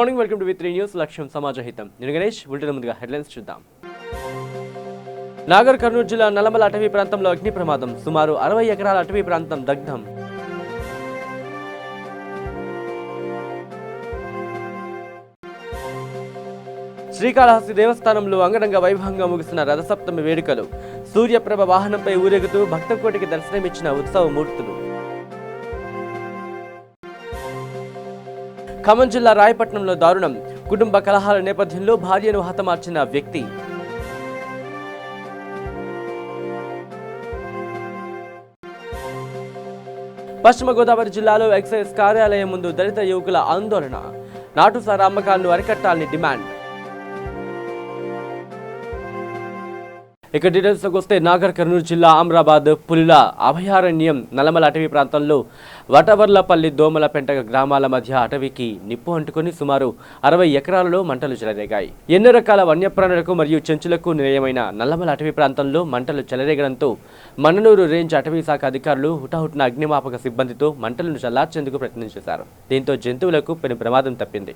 Good morning, welcome to V3 news. లక్ష్యం సమాజహితం. నేను Ganesh. Bulletin ముందుగా హెడ్లైన్స్ చూద్దాం. నాగర్ కర్నూలు జిల్లా నల్లమల అటవీ ప్రాంతంలో అగ్ని ప్రమాదం. సుమారు 60 ఎకరాల అటవీ ప్రాంతం దగ్ధం. శ్రీకాళహస్తి దేవస్థానంలో అంగరంగ వైభవంగా ముగిసిన రథసప్తమి వేడుకలు. సూర్యప్రభ వాహనంపై ఊరేగుతూ భక్తకోటికి దర్శనమిచ్చిన ఉత్సవ మూర్తులు. ఖమ్మం జిల్లా రాయపట్నంలో దారుణం. కుటుంబ కలహాల నేపథ్యంలో భార్యను హతమార్చిన వ్యక్తి. పశ్చిమ గోదావరి జిల్లాలో ఎక్సైజ్ కార్యాలయం ముందు దళిత యువకుల ఆందోళన. నాటుసారా అమ్మకాలను అరికట్టాలని డిమాండ్. ఇక డీటెయిల్స్లోకి వస్తే నాగర్ కర్నూలు జిల్లా అమరాబాద్ పులుల అభయారణ్యం నల్లమల అటవీ ప్రాంతంలో వటవర్లపల్లి దోమలపెంట గ్రామాల మధ్య అటవీకి నిప్పు అంటుకుని సుమారు 60 ఎకరాలలో మంటలు చెలరేగాయి. ఎన్నో రకాల వన్యప్రాణులకు మరియు చెంచులకు నిలయమైన నల్లమల అటవీ ప్రాంతంలో మంటలు చెలరేగడంతో మన్ననూరు రేంజ్ అటవీ శాఖ అధికారులు హుటాహుటిన అగ్నిమాపక సిబ్బందితో మంటలను చల్లార్చేందుకు ప్రయత్నం చేశారు. దీంతో జంతువులకు పెను ప్రమాదం తప్పింది.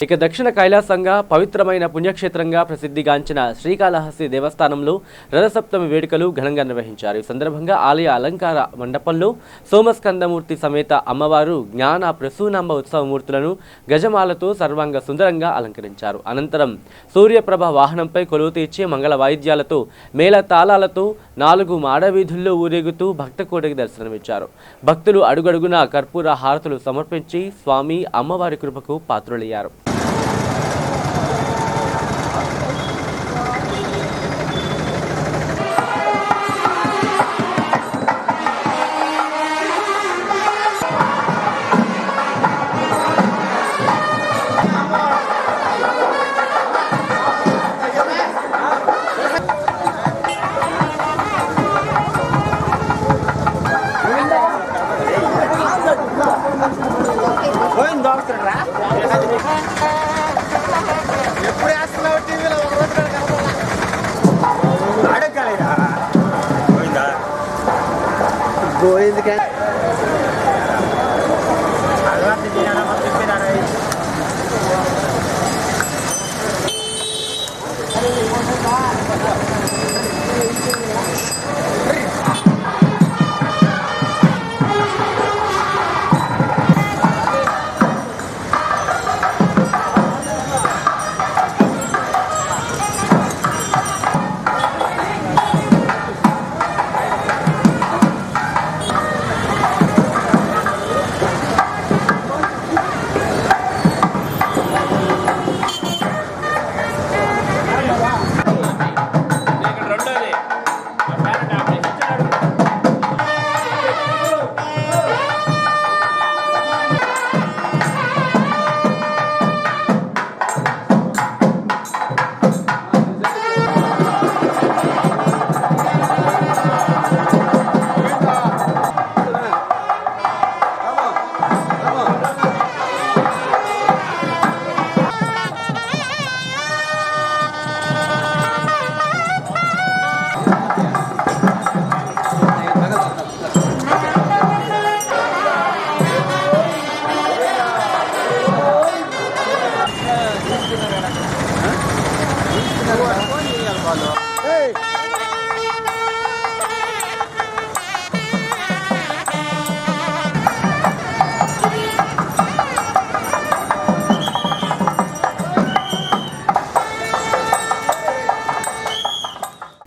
ఇక దక్షిణ కైలాసంగా పవిత్రమైన పుణ్యక్షేత్రంగా ప్రసిద్ధిగాంచిన శ్రీకాళహస్తి దేవస్థానంలో రథసప్తమి వేడుకలు ఘనంగా నిర్వహించారు. ఈ సందర్భంగా ఆలయ అలంకార మండపంలో సోమస్కందమూర్తి సమేత అమ్మవారు జ్ఞాన ప్రసూనాంబ ఉత్సవమూర్తులను గజమాలతో సర్వాంగ సుందరంగా అలంకరించారు. అనంతరం సూర్యప్రభ వాహనంపై కొలువు తీర్చి మంగళ వాయిద్యాలతో మేళ తాళాలతో 4 మాడవీధుల్లో ఊరేగుతూ భక్తకోటికి దర్శనమిచ్చారు. భక్తులు అడుగడుగున కర్పూర హారతులు సమర్పించి స్వామి అమ్మవారి కృపకు పాత్రులయ్యారు.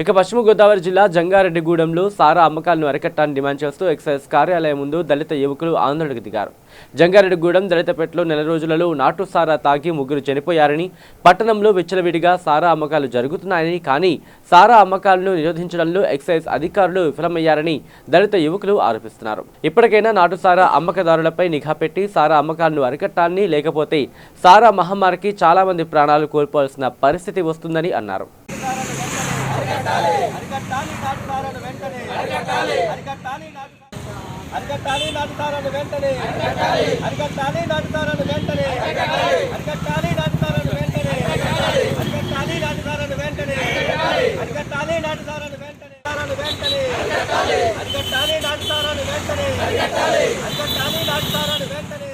ఇక పశ్చిమ గోదావరి జిల్లా జంగారెడ్డిగూడెంలో సారా అమ్మకాలను అరికట్టాలని డిమాండ్ చేస్తూ ఎక్సైజ్ కార్యాలయం ముందు దళిత యువకులు ఆందోళనకు దిగారు. జంగారెడ్డిగూడెం దళితపేటలో నెల రోజులలో నాటు సారా తాగి 3 చనిపోయారని, పట్టణంలో విచ్చలవిడిగా సారా అమ్మకాలు జరుగుతున్నాయని, కానీ సారా అమ్మకాలను నిరోధించడంలో ఎక్సైజ్ అధికారులు విఫలమయ్యారని దళిత యువకులు ఆరోపిస్తున్నారు. ఇప్పటికైనా నాటు సారా అమ్మకదారులపై నిఘా పెట్టి సారా అమ్మకాలను అరికట్టాలని, లేకపోతే సారా మహమ్మారికి చాలా మంది ప్రాణాలు కోల్పోవాల్సిన పరిస్థితి వస్తుందని అన్నారు. అరికట్టాలి నాటుతారని వెంటనే అరికట్టాలి నాటుతారని వెంటనే అరికట్టాలి నాటుతారని వెంటనే అరికట్టాలి నాటుతారని వెంటనే అరికట్టాలి నాటుతారని వెంటనే వెంటనే అరికట్టాలి నాటుతారని వెంటనే అరికట్టాలి నాటుతారని వెంటనే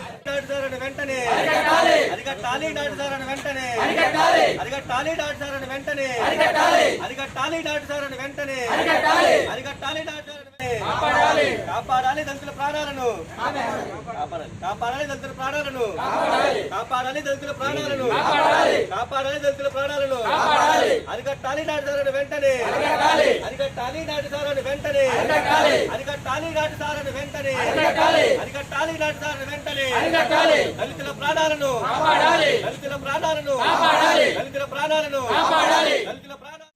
నాటుతారని వెంటనే అరికట్టాలి నాటుతారని వెంటనే అరికట్టాలి నాటుతారని వెంటనే అరికట్టాలి నాటుతారని వెంటనే అరికట్టాలి నాటుతారని కాపాడాలి దళితుల ప్రాణాలను కాపాడాలి దళితుల ప్రాణాలను కాపాడాలి దళితుల ప్రాణాలను కాపాడాలి దళితుల ప్రాణాలను అరికట్టాలి నాటుతారని వెంటనే అరికట్టాలి నాటుతారని వెంటనే అరికట్టాలి నాటుతారని వెంటనే అరికట్టాలి నాటుతారని వెంటనే దళితుల ప్రాణాలను దళితుల ప్రాణాలను దళితుల ప్రాణాలను దళితుల ప్రాణాలను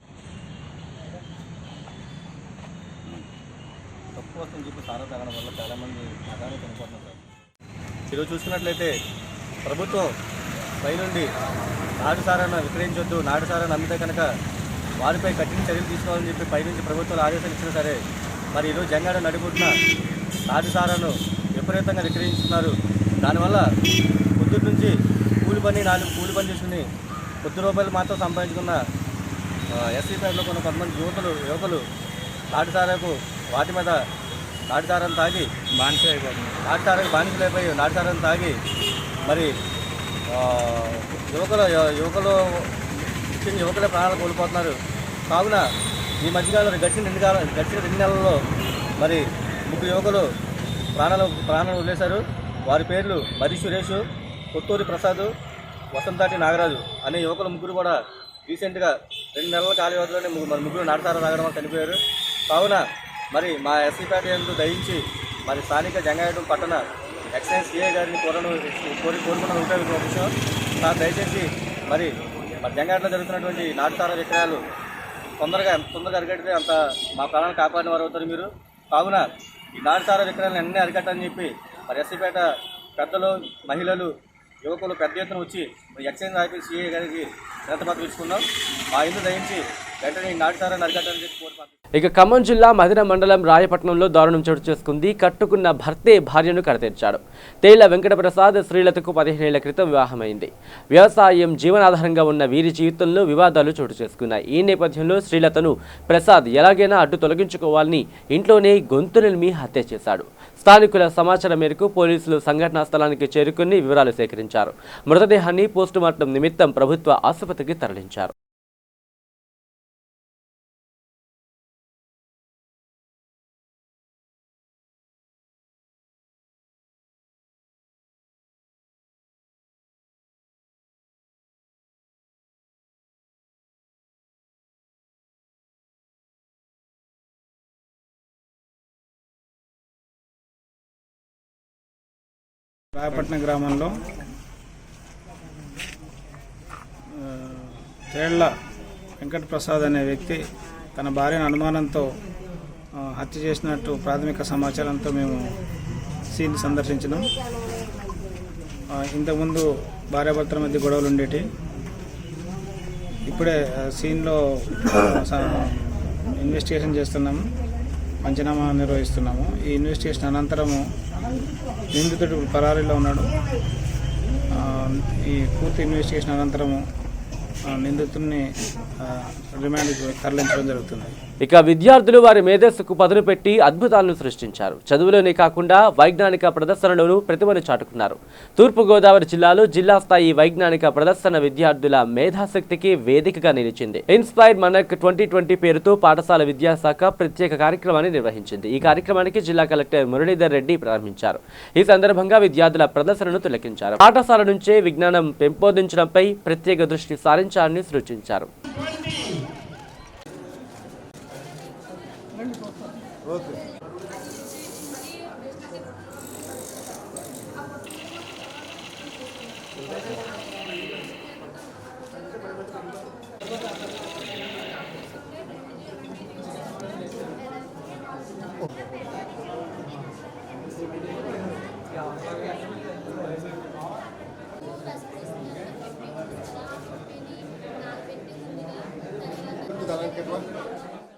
తక్కువ వస్తుంది చెప్పి సారా తాగడం వల్ల చాలామంది అదాన్ని చనిపోతున్నారు. ఈరోజు చూసుకున్నట్లయితే ప్రభుత్వం పైనుండి నాటు సారాన్ని విక్రయించొద్దు, నాటు సారాన్ని అమ్మితే కనుక వారిపై కఠిన చర్యలు తీసుకోవాలని చెప్పి పైనుంచి ప్రభుత్వాలు ఆదేశాలు ఇచ్చినా సరే మరి ఈరోజు జంగాడ నడిబొడ్డున నాటు సారాను విపరీతంగా విక్రయిస్తున్నారు. దానివల్ల పొద్దుటి నుంచి కూలి పని చేసుకుని ₹10 మాత్రం సంపాదించుకున్న ఎస్సీ పేరులో కొంతమంది యువకులు నాటు సారాకు వాటి మీద నాటు సారాన్ని తాగి బానిసలైపోయి నాటు సారాన్ని తాగి మరి యువకులే ప్రాణాలు కోల్పోతున్నారు. కావున ఈ మధ్యకాలంలో గడిచిన 2 నెలల్లో మరి 3 యువకులు ప్రాణాలు వదిలేశారు. వారి పేర్లు మరి సురేష్, కొత్తూరి ప్రసాద్, వసంతాటి నాగరాజు అనే యువకులు 3 కూడా రీసెంట్గా 2 నెలల కాల వ్యవధిలోనే 3 నాటుసారా తాగడం వల్ల చనిపోయారు. కావున మరి మా ఎస్సీ పేట యందు దయించి మరి స్థానిక జంగాయడం పట్టణ ఎక్సైజ్ సిఐ గారిని కోరుకున్న ఒక విషయం సార్, దయచేసి మరి జంగాయట్లో జరుగుతున్నటువంటి నాటుసారా విక్రయాలు తొందరగా అరికడితే అంత మా ప్రాణాలను కాపాడిన వారు అవుతారు మీరు. కావున ఈ నాటుసారా విక్రయాలను అన్నీ అరికట్టని చెప్పి మరి ఎస్సీపేట పెద్దలు, మహిళలు, యువకులు పెద్ద ఎత్తున వచ్చి ఎక్సైజ్ ఆఫీస్ సిఐ గారికి వినతిపత్రం ఇచ్చుకున్నాం. మా ఇల్లు దయించి వెంటనే ఈ నాటుసారాన్ని అరికట్టని చెప్పి కోరుకుంటున్నాం. ఇక ఖమ్మం జిల్లా మధిర మండలం రాయపట్నంలో దారుణం చోటు చేసుకుంది. కట్టుకున్న భర్తే భార్యను కడతీర్చాడు. తేళ్ల వెంకటప్రసాద్ శ్రీలతకు 15 ఏళ్ల క్రితం వివాహమైంది. వ్యవసాయం జీవనాధారంగా ఉన్న వీరి జీవితంలో వివాదాలు చోటు చేసుకున్నాయి. ఈ నేపథ్యంలో శ్రీలతను ప్రసాద్ ఎలాగైనా అడ్డు తొలగించుకోవాలని ఇంట్లోనే గొంతు నిలిమి హత్య చేశాడు. స్థానికుల సమాచారం మేరకు పోలీసులు సంఘటనా స్థలానికి చేరుకుని వివరాలు సేకరించారు. మృతదేహాన్ని పోస్టుమార్టం నిమిత్తం ప్రభుత్వ ఆసుపత్రికి తరలించారు. రాయపట్నం గ్రామంలో తేళ్ల వెంకటప్రసాద్ అనే వ్యక్తి తన భార్యను అనుమానంతో హత్య చేసినట్టు ప్రాథమిక సమాచారంతో మేము సీన్ సందర్శించినాం. ఇంతకుముందు భార్యాభర్తల మధ్య గొడవలు ఉండేటి. ఇప్పుడే సీన్లో ఇన్వెస్టిగేషన్ చేస్తున్నాము, పంచనామా నిర్వహిస్తున్నాము. ఈ ఇన్వెస్టిగేషన్ అనంతరము నిందితుడు పరారీలో ఉన్నాడు. ఈ పూర్తి ఇన్వెస్టిగేషన్ అనంతరము నిందితుడిని రిమాండ్కి తరలించడం జరుగుతుంది. ఇక విద్యార్థులు వారి మేధస్సుకు పదును పెట్టి అద్భుతాలను సృష్టించారు. చదువులోనే కాకుండా వైజ్ఞానిక ప్రదర్శనలోనూ ప్రతిభను చాటుకున్నారు. తూర్పుగోదావరి జిల్లాలో జిల్లా స్థాయి వైజ్ఞానిక ప్రదర్శన విద్యార్థుల మేధాశక్తికి వేదికగా నిలిచింది. ఇన్స్పైర్ మనక్ 2020 పేరుతో పాఠశాల విద్యాశాఖ ప్రత్యేక కార్యక్రమాన్ని నిర్వహించింది. ఈ కార్యక్రమానికి జిల్లా కలెక్టర్ మురళీధర్ రెడ్డి ప్రారంభించారు. ఈ సందర్భంగా విద్యార్థుల ప్రదర్శనను తిలకించారు. పాఠశాల నుంచే విజ్ఞానం పెంపొందించడంపై ప్రత్యేక దృష్టి సారించాలని సూచించారు.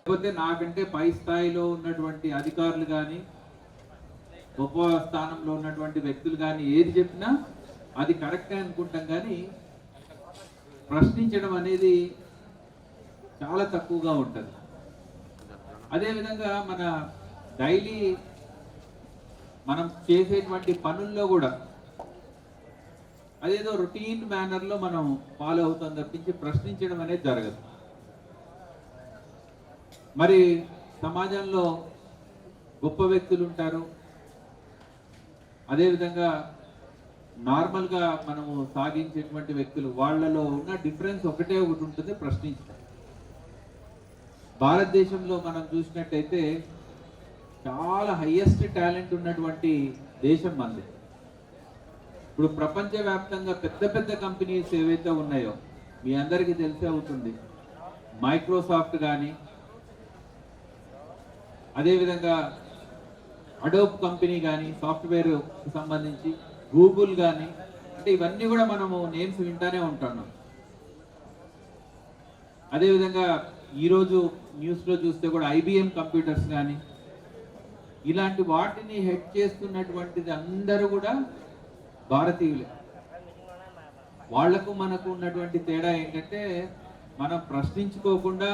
లేకపోతే నాకంటే పై స్థాయిలో ఉన్నటువంటి అధికారులు కానీ గొప్ప స్థానంలో ఉన్నటువంటి వ్యక్తులు కానీ ఏది చెప్పినా అది కరెక్టే అనుకుంటాం, కానీ ప్రశ్నించడం అనేది చాలా తక్కువగా ఉంటుంది. అదేవిధంగా మన డైలీ మనం చేసేటువంటి పనుల్లో కూడా అదేదో రొటీన్ మేనర్లో మనం ఫాలో అవుతాం తప్పించి ప్రశ్నించడం అనేది జరగదు. మరి సమాజంలో గొప్ప వ్యక్తులు ఉంటారు, అదేవిధంగా నార్మల్గా మనము సాగించేటువంటి వ్యక్తులు, వాళ్ళలో ఉన్న డిఫరెన్స్ ఒకటే ఒకటి ఉంటుంది, ప్రశ్నించడం. భారతదేశంలో మనం చూసినట్టయితే చాలా హైయెస్ట్ టాలెంట్ ఉన్నటువంటి దేశం మనది. ఇప్పుడు ప్రపంచవ్యాప్తంగా పెద్ద పెద్ద కంపెనీస్ ఏవైతే ఉన్నాయో మీ అందరికీ తెలిసే అవుతుంది. మైక్రోసాఫ్ట్ కానీ, అదేవిధంగా అడోబ్ కంపెనీ కానీ సాఫ్ట్వేర్ సంబంధించి, గూగుల్ కానీ, అంటే ఇవన్నీ కూడా మనము నేమ్స్ వింటానే ఉంటున్నాం. అదేవిధంగా ఈరోజు న్యూస్లో చూస్తే కూడా IBM కంప్యూటర్స్ కానీ, ఇలాంటి వాటిని హెడ్ చేస్తున్నటువంటిది అందరూ కూడా భారతీయులే. వాళ్లకు మనకు ఉన్నటువంటి తేడా ఏంటంటే మనం ప్రశ్నించుకోకుండా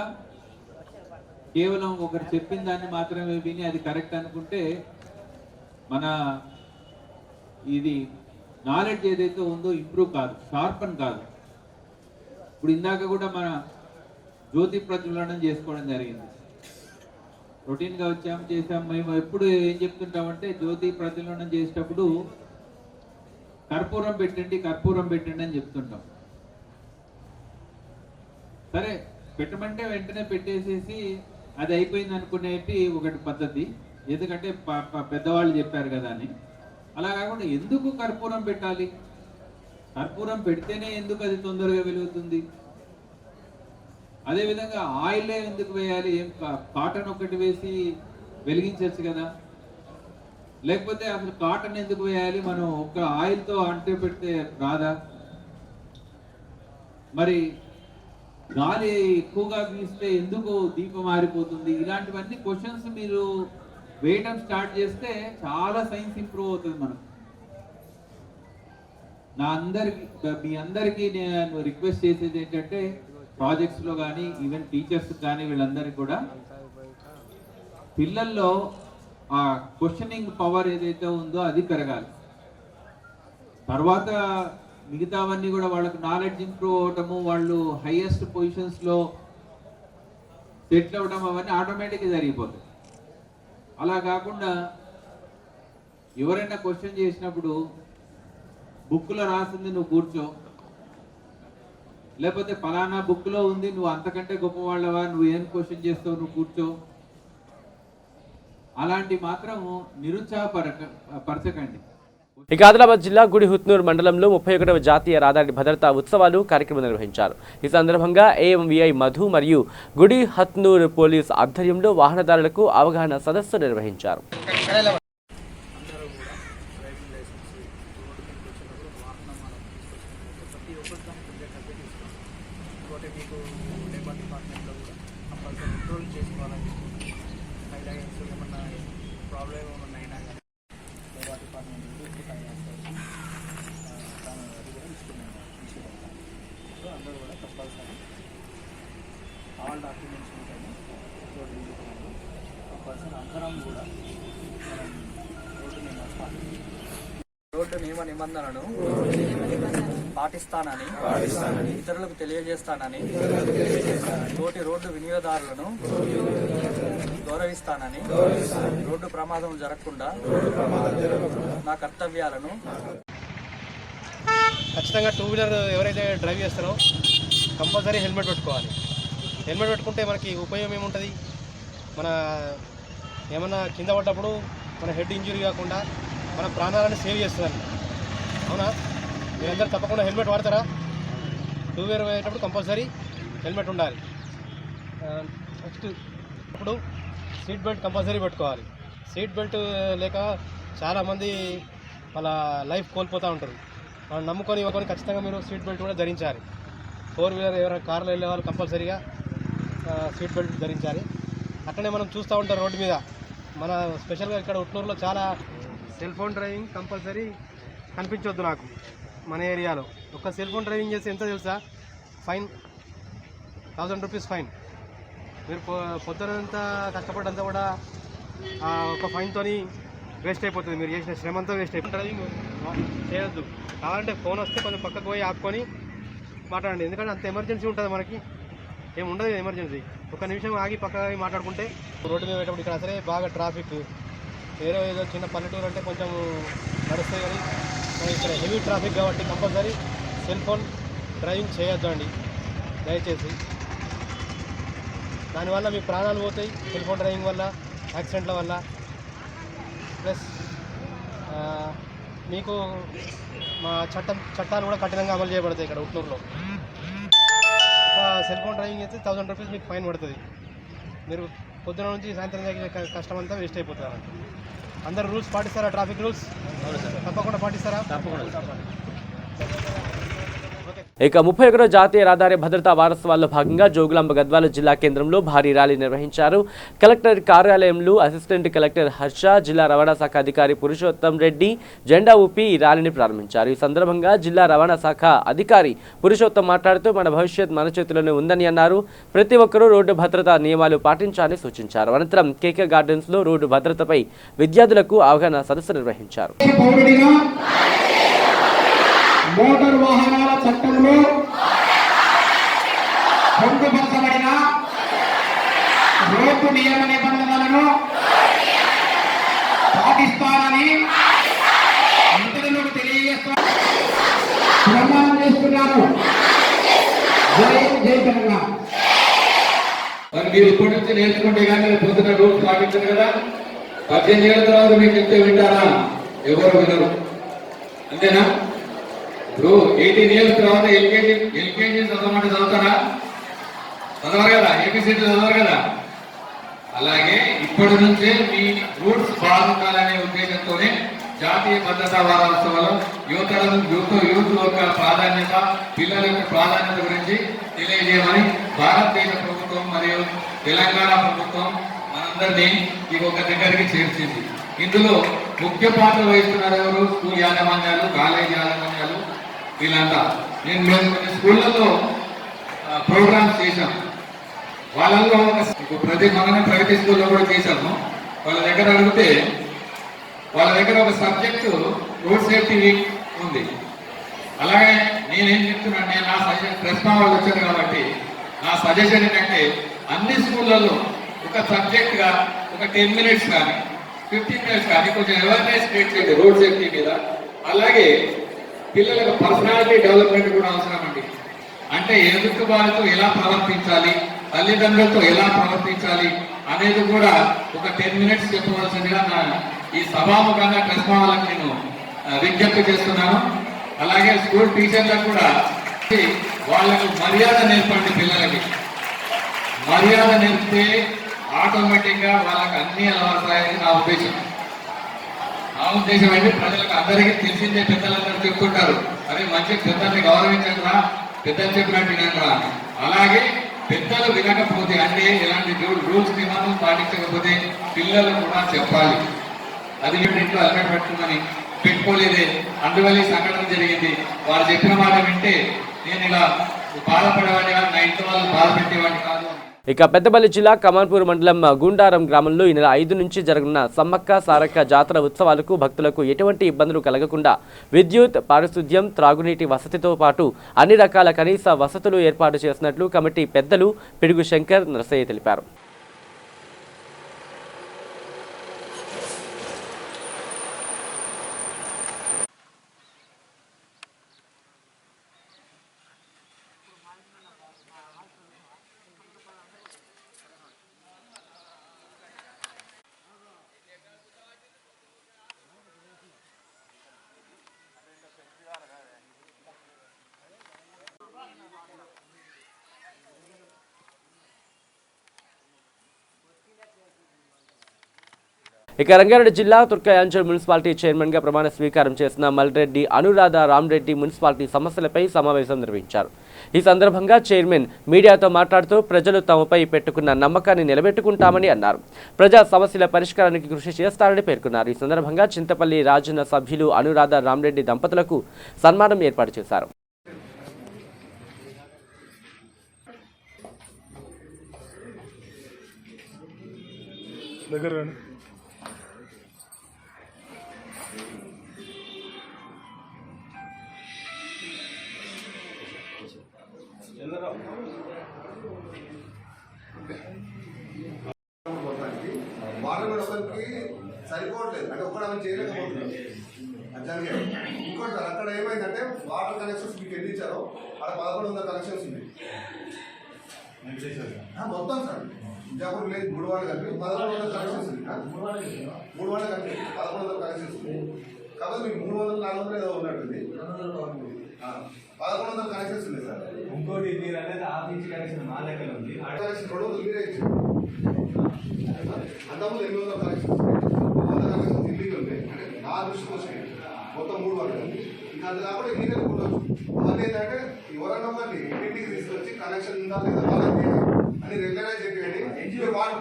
కేవలం ఒకరు చెప్పిన దాన్ని మాత్రమే విని అది కరెక్ట్ అనుకుంటే మన ఇది నాలెడ్జ్ ఏదైతే ఉందో ఇంప్రూవ్ కాదు, షార్పన్ కాదు. ఇప్పుడు ఇందాక కూడా మన జ్యోతి ప్రజ్వలనం చేసుకోవడం జరిగింది. రొటీన్గా వచ్చాము, చేసాము. మేము ఎప్పుడు ఏం చెప్తుంటామంటే జ్యోతి ప్రజ్వలనం చేసేటప్పుడు కర్పూరం పెట్టండి అని చెప్తుంటాం. సరే పెట్టమంటే వెంటనే పెట్టేసేసి అది అయిపోయింది అనుకునేటి ఒకటి పద్ధతి, ఎందుకంటే పెద్దవాళ్ళు చెప్పారు కదా అని. అలా కాకుండా ఎందుకు కర్పూరం పెట్టాలి, కర్పూరం పెడితేనే ఎందుకు అది తొందరగా వెలుగుతుంది, అదేవిధంగా ఆయిలే ఎందుకు వేయాలి, ఏం కాటన్ ఒకటి వేసి వెలిగించవచ్చు కదా, లేకపోతే అసలు కాటన్ ఎందుకు వేయాలి, మనం ఒక ఆయిల్తో అంటే పెడితే రాదా, మరి గాలి ఎక్కువగా వీస్తే ఎందుకు దీపం ఆరిపోతుంది, ఇలాంటివన్నీ క్వశ్చన్స్ మీరు వేయటం స్టార్ట్ చేస్తే చాలా సైన్స్ ఇంప్రూవ్ అవుతుంది మనకు. మీ అందరికీ నేను రిక్వెస్ట్ చేసేది ఏంటంటే ప్రాజెక్ట్స్లో కానీ ఈవెన్ టీచర్స్ కానీ వీళ్ళందరికీ కూడా పిల్లల్లో ఆ క్వశ్చనింగ్ పవర్ ఏదైతే ఉందో అది పెరగాలి. తర్వాత మిగతావన్నీ కూడా వాళ్ళకు నాలెడ్జ్ ఇంప్రూవ్ అవటము, వాళ్ళు హైయెస్ట్ పొజిషన్స్లో సెటిల్ అవ్వడం, అవన్నీ ఆటోమేటిక్గా జరిగిపోతాయి. అలా కాకుండా ఎవరైనా క్వశ్చన్ చేసినప్పుడు బుక్లో రాసింది నువ్వు కూర్చో, లేకపోతే ఫలానా బుక్లో ఉంది నువ్వు అంతకంటే గొప్పవాళ్ళవా, నువ్వు ఏం క్వశ్చన్ చేస్తావు, నువ్వు కూర్చో, అలాంటి మాత్రం నిరుత్సాహపరచకండి. ఇక ఆదిలాబాద్ జిల్లా గుడిహుత్నూర్ మండలంలో 31వ జాతీయ రహదారి భద్రతా ఉత్సవాలు కార్యక్రమం నిర్వహించారు. ఈ సందర్భంగా AMVI మధు మరియు గుడిహత్నూర్ పోలీస్ ఆధ్వర్యంలో వాహనదారులకు అవగాహన సదస్సు నిర్వహించారు. అందరూ కూడా కంపల్సరీ ఆల్ డాక్యుమెంట్స్ ఉంటాయి, కంపల్సరీ అందరం కూడా రోడ్డు నియమ నిబంధనలను పాటిస్తానని ఇతరులకు తెలియజేస్తానని తోటి రోడ్డు వినియోగదారులను గౌరవిస్తానని రోడ్డు ప్రమాదం జరగకుండా నా కర్తవ్యాలను ఖచ్చితంగా టూ వీలర్ ఎవరైతే డ్రైవ్ చేస్తారో కంపల్సరీ హెల్మెట్ పెట్టుకోవాలి. హెల్మెట్ పెట్టుకుంటే మనకి ఉపయోగం ఏముంటుంది, మన ఏమన్నా కింద పడ్డప్పుడు మన హెడ్ ఇంజురీ కాకుండా మన ప్రాణాలను సేవ్ చేస్తుందండి. అవునా, మీరందరూ తప్పకుండా హెల్మెట్ వాడతారా? టూ వీలర్ పోయేటప్పుడు కంపల్సరీ హెల్మెట్ ఉండాలి. నెక్స్ట్ ఇప్పుడు సీట్ బెల్ట్ కంపల్సరీ పెట్టుకోవాలి. సీట్ బెల్ట్ లేక చాలామంది వాళ్ళ లైఫ్ కోల్పోతూ ఉంటారు. మనం నమ్ముకొని ఖచ్చితంగా మీరు సీట్ బెల్ట్ కూడా ధరించాలి. ఫోర్ వీలర్ ఎవరైనా కార్లో వెళ్ళే వాళ్ళు కంపల్సరీగా సీట్ బెల్ట్ ధరించాలి. అట్లనే మనం చూస్తూ ఉంటాం రోడ్డు మీద మన స్పెషల్గా ఇక్కడ ఉట్నూరులో చాలా సెల్ ఫోన్ డ్రైవింగ్ కంపల్సరీ కనిపించొద్దు నాకు మన ఏరియాలో. ఒక సెల్ ఫోన్ డ్రైవింగ్ చేస్తే ఎంత తెలుసా? Fine 1000 rupees fine. మీరు పొద్దునంతా కష్టపడ్డంతా కూడా ఒక ఫైన్తో వేస్ట్ అయిపోతుంది. మీరు చేసిన శ్రమంతా వేస్ట్ అయిపోతుంది. డ్రైవింగ్ చేయొద్దు. కావాలంటే ఫోన్ వస్తే కొంచెం పక్కకు పోయి ఆపుకొని మాట్లాడండి. ఎందుకంటే అంత ఎమర్జెన్సీ ఉంటుంది, మనకి ఏమి ఉండదు ఎమర్జెన్సీ. ఒక నిమిషం ఆగి పక్కకి మాట్లాడుకుంటే. రోడ్డు మీద పెట్టేప్పుడు ఇక్కడ అసలే బాగా ట్రాఫిక్. వేరే ఏదో చిన్న పల్లెటూరు అంటే కొంచెం నడుస్తుంది, కానీ ఇక్కడ హెవీ ట్రాఫిక్ కాబట్టి కంపల్సరీ సెల్ ఫోన్ డ్రైవింగ్ చేయొద్దు అండి దయచేసి. దానివల్ల మీ ప్రాణాలు పోతాయి సెల్ ఫోన్ డ్రైవింగ్ వల్ల, యాక్సిడెంట్ల వల్ల. ప్లస్ మీకు మా చట్టాలు కూడా కఠినంగా అమలు చేయబడతాయి ఇక్కడ ఉట్నూరులో. ఒక సెల్ ఫోన్ డ్రైవింగ్ అయితే 1000 రూపీస్ మీకు ఫైన్ పడుతుంది. మీరు పొద్దున నుంచి సాయంత్రం దగ్గర కష్టం అంతా వేస్ట్ అయిపోతారు. అందరు రూల్స్ పాటిస్తారా? ట్రాఫిక్ రూల్స్ తప్పకుండా పాటిస్తారా? తప్పకుండా. ఇక 31వ జాతీయ రహదారి భద్రతా వారోత్సవాల్లో భాగంగా జోగులాంబ గద్వాల జిల్లా కేంద్రంలో భారీ ర్యాలీ నిర్వహించారు. కలెక్టర్ కార్యాలయంలో అసిస్టెంట్ కలెక్టర్ హర్ష, జిల్లా రవాణా శాఖ అధికారి పురుషోత్తం రెడ్డి జెండా ఊపి ఈ ర్యాలీని ప్రారంభించారు. ఈ సందర్భంగా జిల్లా రవాణా శాఖ అధికారి పురుషోత్తం మాట్లాడుతూ మన భవిష్యత్ మన చేతిలోనే ఉందని అన్నారు. ప్రతి ఒక్కరూ రోడ్డు భద్రతా నియమాలు పాటించాలని సూచించారు. అనంతరం కేకే గార్డెన్స్ లో రోడ్డు భద్రతపై విద్యార్థులకు అవగాహన సదస్సు నిర్వహించారు. మోటారు వాహనాల చట్టంలో పొందుపరచబడిన రోడ్డు నియమ నిబంధనలను పాటిస్తానని ఇతరులకు తెలియజేస్తా ప్రమాణం చేస్తున్నాను. జై తెలంగాణ. మరి మీరు ఇప్పటి నుంచి నేర్చుకుంటే కానీ పొద్దున రూల్స్ పాటించారు కదా. 18 ఏళ్ళ తర్వాత మీకు చెప్తే వింటారా? ఎవరు వినరు, అంతేనా? ఇప్పుడు 18 ఇయర్స్ తర్వాత ఎల్కేజీ చదవమంటే చదువుతారా? చదవరు కదా. ఏపీసీ చదవరు కదా. అలాగే ఇప్పటి నుంచే మీ రూట్స్ బాగుండాలనే ఉద్దేశంతోనే జాతీయ భద్రతా వారోత్సవాలు యూత్ యొక్క ప్రాధాన్యత, పిల్లల యొక్క ప్రాధాన్యత గురించి తెలియజేయమని భారతదేశ ప్రభుత్వం మరియు తెలంగాణ ప్రభుత్వం మనందరినీ ఒక దగ్గరికి చేర్చింది. ఇందులో ముఖ్య పాత్ర వహిస్తున్నారు ఎవరు? స్కూల్ యాజమాన్యాలు, కాలేజీ యాజమాన్యాలు, వీళ్ళంతా. మేము కొన్ని స్కూళ్ళల్లో ప్రోగ్రామ్స్ చేశాము. వాళ్ళల్లో ప్రగతి స్కూల్లో కూడా చేశాము. వాళ్ళ దగ్గర అడిగితే వాళ్ళ దగ్గర ఒక సబ్జెక్టు రోడ్ సేఫ్టీ వీక్ ఉంది. అలాగే నేనేం చెప్తున్నాను, నేను నా సజెషన్ ప్రెస్ వాళ్ళు వచ్చాను కాబట్టి నా సజెషన్ ఏంటంటే అన్ని స్కూళ్ళల్లో ఒక సబ్జెక్ట్గా ఒక 10 మినిట్స్ కానీ 15 మినిట్స్ కానీ కొంచెం అవేర్నెస్ క్రియేట్ చేయండి రోడ్ సేఫ్టీ మీద. అలాగే పిల్లలకు పర్సనాలిటీ డెవలప్మెంట్ కూడా అవసరం అండి. అంటే ఎదుటి వారితో ఎలా ప్రవర్తించాలి, తల్లిదండ్రులతో ఎలా ప్రవర్తించాలి అనేది కూడా ఒక 10 మినిట్స్ చెప్పవలసిందిగా నా ఈ సభాముఖంగా ప్రెస్ వాళ్ళకి నేను విజ్ఞప్తి చేస్తున్నాను. అలాగే స్కూల్ టీచర్లకు కూడా వాళ్ళకు మర్యాద నేర్పండి. పిల్లలకి మర్యాద నేర్పితే ఆటోమేటిక్గా వాళ్ళకి అన్ని అలవాటాయని నా ఉద్దేశం. అంటే ప్రజలకు అందరికీ తెలిసిందే. పెద్దలందరూ చెప్తుంటారు, అరే మంచి పెద్దల్ని గౌరవించరా, పెద్దలు చెప్పినట్టు వినరా. అలాగే పెద్దలు వినకపోతే, అంటే ఇలాంటి రూల్స్ నిబంధనలు పాటించకపోతే పిల్లలు కూడా చెప్పాలి. అది ఇంట్లో అలవాటు పెట్టుకుని పెట్టుకోలేదే, అందువల్ల ఈ సంఘటన జరిగింది. వారు చెప్పిన మాట వింటే నేను ఇలా బాధపడేవాడిని కాదు, నా ఇంట్లో వాళ్ళు బాధ పెట్టేవాడిని కాదు. ఇక పెద్దపల్లి జిల్లా కమాన్పూర్ మండలం గుండారం గ్రామంలో ఈ నెల 5 నుంచి జరగనున్న సమ్మక్క సారక్క జాతర ఉత్సవాలకు భక్తులకు ఎటువంటి ఇబ్బందులు కలగకుండా విద్యుత్, పారిశుద్ధ్యం, త్రాగునీటి వసతితో పాటు అన్ని రకాల కనీస వసతులు ఏర్పాటు చేసినట్లు కమిటీ పెద్దలు పిడుగు శంకర్ నరసయ్య తెలిపారు. ఇక రంగారెడ్డి జిల్లా తుర్కయాంజల్ మున్సిపాలిటీ చైర్మన్గా ప్రమాణ స్వీకారం చేసిన మల్రెడ్డి అనురాధ రామ్రెడ్డి మున్సిపాలిటీ సమస్యలపై సమావేశం నిర్వహించారు. ఈ సందర్భంగా చైర్మన్ మీడియాతో మాట్లాడుతూ ప్రజలు తమపై పెట్టుకున్న నమ్మకాన్ని నిలబెట్టుకుంటామని అన్నారు. ప్రజా సమస్యల పరిష్కారానికి కృషి చేస్తారని పేర్కొన్నారు. ఈ సందర్భంగా చింతపల్లి రాజన్న సభ్యులు అనురాధ రామ్రెడ్డి దంపతులకు సన్మానం ఏర్పాటు చేశారు. వాటర్ కూడా ఒకరికి సరిపోవట్లేదు, అంటే ఒక్కడ మనం చేయలేకపోతున్నాం. అట్లాగే ఇంకోటి సార్, అక్కడ ఏమైందంటే వాటర్ కనెక్షన్స్ మీకు ఎన్ని ఇచ్చారో అక్కడ 1100 కనెక్షన్స్ ఉంది మొత్తం సార్. విజయపూర్ లేదు 3 వార్డు కలిపి 1100 కనెక్షన్స్ ఉంది. 3 వార్డు కలిపి 1100 కనెక్షన్స్ ఉంది. కాబట్టి మీకు 300 400 ఏదో ఉన్నట్టుంది. 1100 కనెక్షన్స్ ఉంది సార్. ఇంకోటి మీరు అనేది ఆఫీస్ కనెక్షన్ మా దగ్గర ఉంది. కనెక్షన్ 200 మీరే ఇచ్చారు. అంతకుముందు 800 కనెక్షన్స్ 100 కనెక్షన్స్ ఇల్లీగల్ ఉంది. అంటే నా దృష్టికి వచ్చినాయి మొత్తం 3 వార్డు. ఇంకా అది కాకుండా ఇల్లీగల్ ఉండొచ్చు. అది ఏంటంటే ఎవరన్నా ఒకటి ఇంటికి తీసుకొచ్చి కనెక్షన్ ఉందా లేదా వాళ్ళకి అని రెగ్యులరైజ్ చెప్పేయండి. వాటర్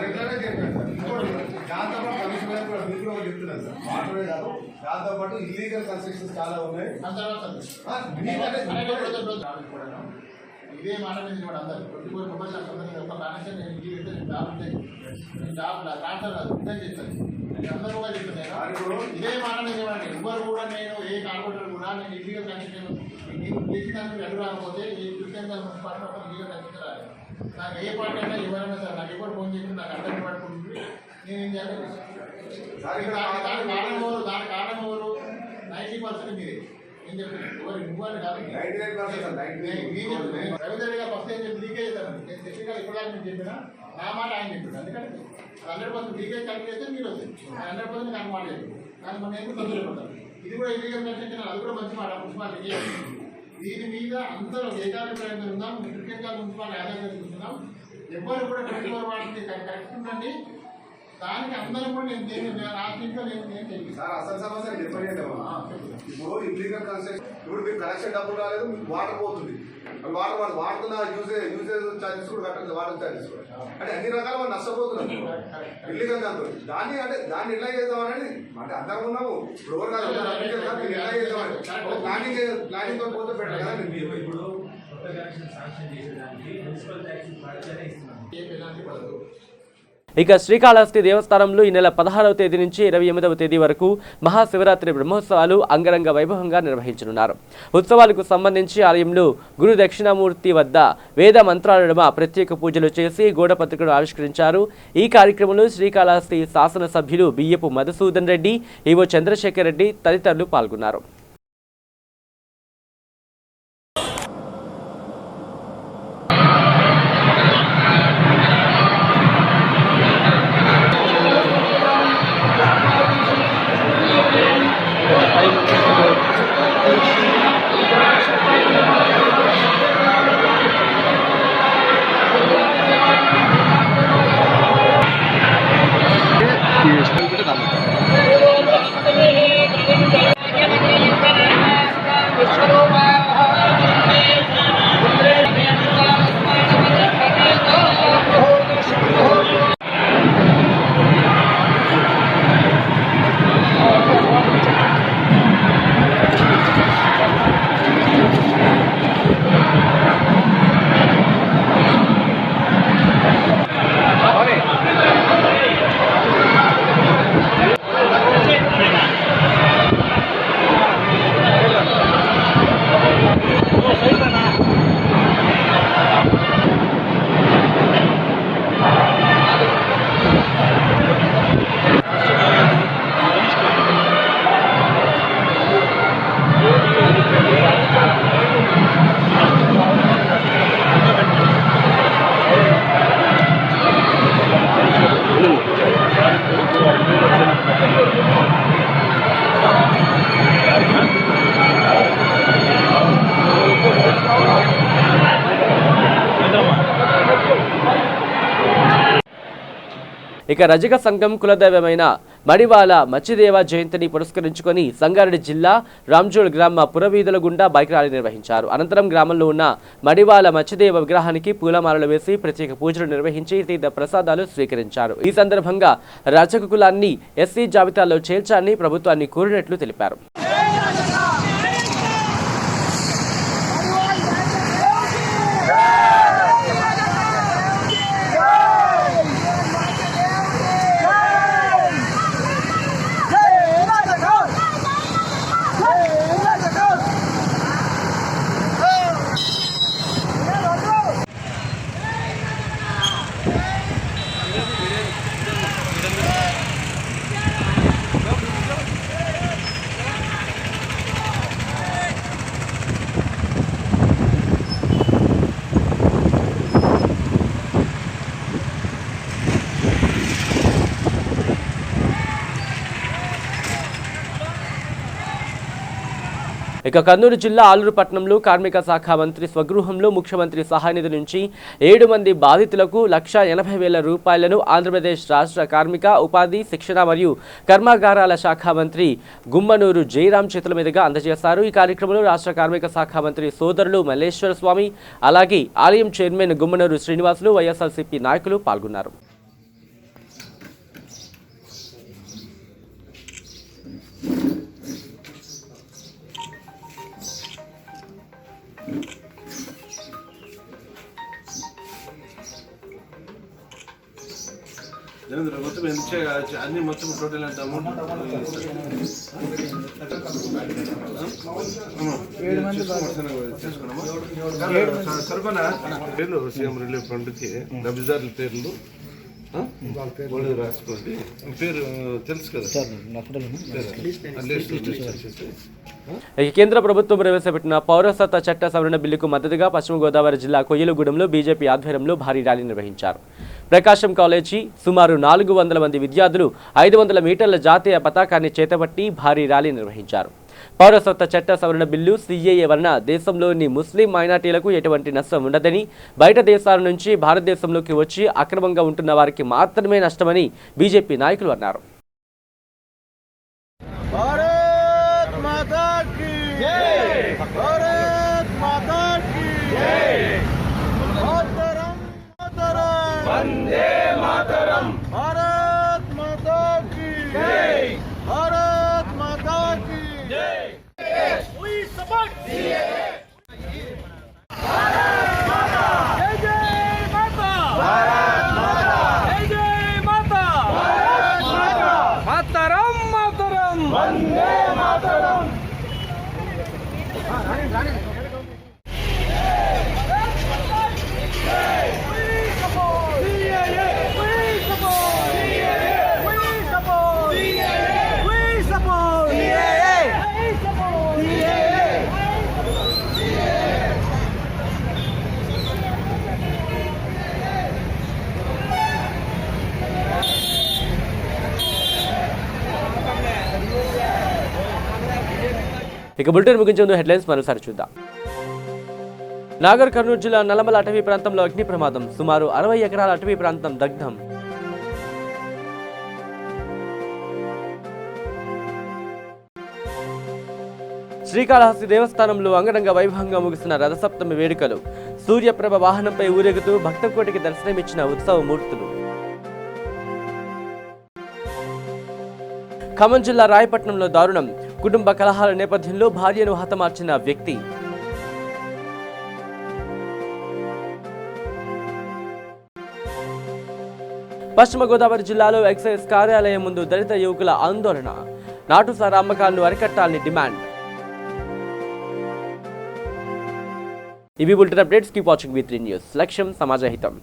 రెగ్యులరైజ్ చెప్పాను సార్. ఇంకోటి దాంతోపాటు కమిషన్ కూడా మీకు కూడా చెప్తున్నాను సార్. వాటరే కాదు, దాంతోపాటు ఇల్లీగల్ కన్స్ట్రక్షన్స్ చాలా ఉన్నాయి. ఇదే మాట మీద కూడా అందరూ 24 మొబైల్ ఒక కనెక్షన్ నేను ఇల్లు నేను ట్రాన్స్ఫర్ కాదు రిటర్న్ చేస్తాను. అందరూ కూడా చెప్తున్నాను ఇదే మాట మీద ఎవరు కూడా నేను ఏ కార్పొరేటర్ కూడా నేను ఇల్లీగల్ కనెక్షన్ నేను చేసినందుకు ఎదురు రాకపోతే ఈ క్రిస్టియన్ మున్సిపాలిటీ ఒక ఇల్లీగల్ కనెక్షన్ రాలేదు. నాకు ఏ పార్టీ అయినా ఎవరైనా సార్ నాకు ఎవరు ఫోన్ చేసి నాకు అర్థం పడుకుంటుంది. నేను ఏం చేయాలి? దాని కారణం ఎవరు 90% మీరే. నేను చెప్పాను ఎవరు నువ్వు కాదు. రవీంద్ర ఫస్ట్ ఏం చెప్పి లీకేజ్ చేస్తాను. నేను టెక్నికల్ ఇప్పుడు నేను చెప్పినా నా మాట ఆయన చెప్పాడు. అందుకని 100% లీకేజ్ కలిగి చేస్తే మీరు వస్తుంది. 100% నాకు మాట చెప్పాడు. కానీ మనం ఎందుకు తొందరపడతాం? ఇది కూడా ఇల్లీగల్ కన్స్ట్రక్షన్, అది కూడా మంచి మాట మున్సిపాలిటీ. దీని మీద అందరూ ఏకాభిప్రాయంగా ఉన్నాం. క్రికెట్ మున్సిపాలిటీ ఆదాయంగా చూస్తున్నాం. ఎవరు కూడా 24 వాటిని కరెక్ట్ ఉండండి. దానికి అందరూ కూడా నేను రాష్ట్రంలో నేను చెప్పి సార్ అసలు సమస్య చెప్పండి. ఇప్పుడు ఇల్లీగల్ కన్స్ట్రక్షన్ ఇప్పుడు మీకు కనెక్షన్ డబ్బులు రాలేదు, మీకు వాటర్ పోతుంది. వాటర్ వాడుతున్న యూజేజ్ ఛార్జెస్ కూడా కట్టలేదు, వాటర్ ఛార్జెస్ కూడా. అంటే అన్ని రకాల వాళ్ళు నష్టపోతున్నారు ఇల్లీగల్ దాంతో. దాన్ని ఎలా చేద్దామని అంటే అందరం ఉన్నాము. ఇప్పుడు ఎవరు కాదు ఎలా చేద్దామని ప్లానింగ్ తో పోతే పెట్టాలి కదా. ఇప్పుడు కొత్త కనెక్షన్ శాంక్షన్ చేసేదానికి మున్సిపల్ ట్యాక్స్ భారతనే ఇస్తున్నాం. ఎలాంటి పడదు. ఇక శ్రీకాళహస్తి దేవస్థానంలో ఈ నెల 16వ తేదీ నుంచి 28వ తేదీ వరకు మహాశివరాత్రి బ్రహ్మోత్సవాలు అంగరంగ వైభవంగా నిర్వహించనున్నారు. ఉత్సవాలకు సంబంధించి ఆలయంలో గురు దక్షిణామూర్తి వద్ద వేద మంత్రాల నడుమ ప్రత్యేక పూజలు చేసి గోడపత్రికను ఆవిష్కరించారు. ఈ కార్యక్రమంలో శ్రీకాళహస్తి శాసనసభ్యులు బియ్యపు మధుసూదన్ రెడ్డి, ఈవో చంద్రశేఖర్ రెడ్డి తదితరులు పాల్గొన్నారు. Yes. ఇక రజక సంఘం కులదైవమైన మడివాల మచ్చిదేవ జయంతిని పురస్కరించుకొని సంగారెడ్డి జిల్లా రాంజోల్ గ్రామ పురవీధుల గుండా బైక్ ర్యాలీ నిర్వహించారు. అనంతరం గ్రామంలో ఉన్న మడివాల మచ్చిదేవ విగ్రహానికి పూలమాలలు వేసి ప్రత్యేక పూజలు నిర్వహించి తీర్థ ప్రసాదాలు స్వీకరించారు. ఈ సందర్భంగా రజక కులాన్ని ఎస్సీ జాబితాలో చేర్చాలని ప్రభుత్వాన్ని కోరినట్లు తెలిపారు. ఇక కర్నూలు జిల్లా ఆలూరు పట్టణంలో కార్మిక శాఖ మంత్రి స్వగృహంలో ముఖ్యమంత్రి సహాయ నిధి నుంచి 7 మంది బాధితులకు 1,80,000 రూపాయలను ఆంధ్రప్రదేశ్ రాష్ట్ర కార్మిక ఉపాధి శిక్షణ మరియు కర్మాగారాల శాఖ మంత్రి గుమ్మనూరు జయరాం చేతుల మీదుగా అందజేశారు. ఈ కార్యక్రమంలో రాష్ట్ర కార్మిక శాఖ మంత్రి సోదరులు మల్లేశ్వర స్వామి, అలాగే ఆలయం చైర్మన్ గుమ్మనూరు శ్రీనివాసులు, వైఎస్ఆర్సీపీ నాయకులు పాల్గొన్నారు. మొత్తం అన్ని మొత్తం టోటల్ ఎంత అమౌంట్ సరిపడా పేర్లు సీఎం రిలీఫ్ ఫండ్కి 70,000 పేర్లు రాసుకోండి. పేరు తెలుసు కదా. కేంద్ర ప్రభుత్వం ప్రవేశపెట్టిన పౌరసత్వ చట్ట సవరణ బిల్లుకు మద్దతుగా పశ్చిమ గోదావరి జిల్లా కొయ్యలగూడెంలో బీజేపీ ఆధ్వర్యంలో భారీ ర్యాలీ నిర్వహించారు. ప్రకాశం కాలేజీ సుమారు 400 మంది విద్యార్థులు 500 మీటర్ల జాతీయ పతాకాన్ని చేతబట్టి భారీ ర్యాలీ నిర్వహించారు. పౌరసత్వ చట్ట సవరణ బిల్లు సిఏఏ వలన దేశంలోని ముస్లిం మైనార్టీలకు ఎటువంటి నష్టం ఉండదని, బయట దేశాల నుంచి భారతదేశంలోకి వచ్చి అక్రమంగా ఉంటున్న వారికి మాత్రమే నష్టమని బీజేపీ నాయకులు అన్నారు. ఇక బులెటిన్ ముగించే ముందు హెడ్లైన్స్ మరోసారి చూద్దాం. నాగర్ కర్నూలు జిల్లా నల్లమల అటవీ ప్రాంతంలో అగ్ని ప్రమాదం, సుమారు 60 ఎకరాల అటవీ ప్రాంతం దగ్ధం. శ్రీకాళహస్తి దేవస్థానంలో అంగరంగ వైభవంగా ముగిసిన రథసప్తమి వేడుకలు, సూర్యప్రభ వాహనంపై ఊరేగుతూ భక్తకోటికి దర్శనమిచ్చిన ఉత్సవ మూర్తులు. ఖమ్మం జిల్లా రాయపట్నంలో దారుణం, కుటుంబ కలహాల నేపథ్యంలో భార్యను హతమార్చిన వ్యక్తి. పశ్చిమ గోదావరి జిల్లాలో ఎక్సైజ్ కార్యాలయం ముందు దళిత యువకుల ఆందోళన, నాటుసారా అమ్మకాలను అరికట్టాలని డిమాండ్. ఇవి bulletin updates. Keep watching V3 news. లక్ష్యం సమాజహితం.